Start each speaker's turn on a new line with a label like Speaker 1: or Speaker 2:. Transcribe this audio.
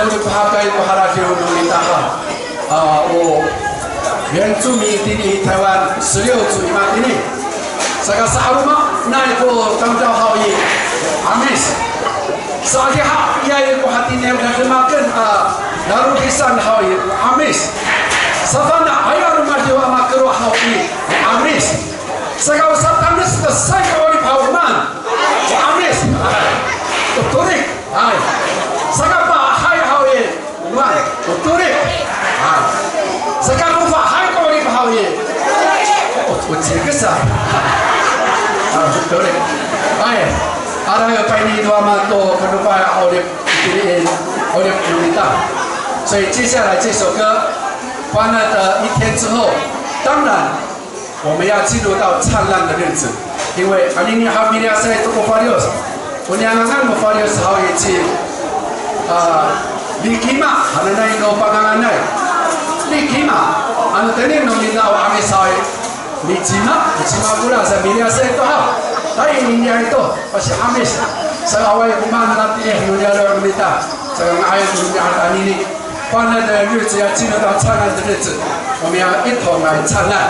Speaker 1: 우리 바하가이고 하라기로입니다. 오原住民的台湾16族嘛的呢，这个沙鲁嘛，那一个当家好也阿美斯，沙的好也一个哈的呢，那个嘛跟那路的山好也阿美斯，沙凡那还有嘛就嘛个好也阿美斯，这个沙当的是个三个的跑慢，阿美斯，对对，哎，这个把还好也慢，对对，啊。 Sekarang lupa hai kau ni bahau ye. Oh, cik kesah. Betul ni. Ay, ada yang pani dua mato kedepan oleh pilih oleh pemerintah. 所以接下来这首歌，欢乐的一天之后，当然我们要进入到灿烂的日子，因为2020年saya tu Mufarius, unyangan Mufarius hau ye likima, hana ino pangangan nai. Likima, anu tadi nomina orang Mesai, Likima pula saya milih saya itu hal. Tapi India itu masih amis. Saya awal kemana nanti India orang minta, saya ayat India hari ini, 欢乐的日子要进入到灿烂的日子，我们要一同来灿烂。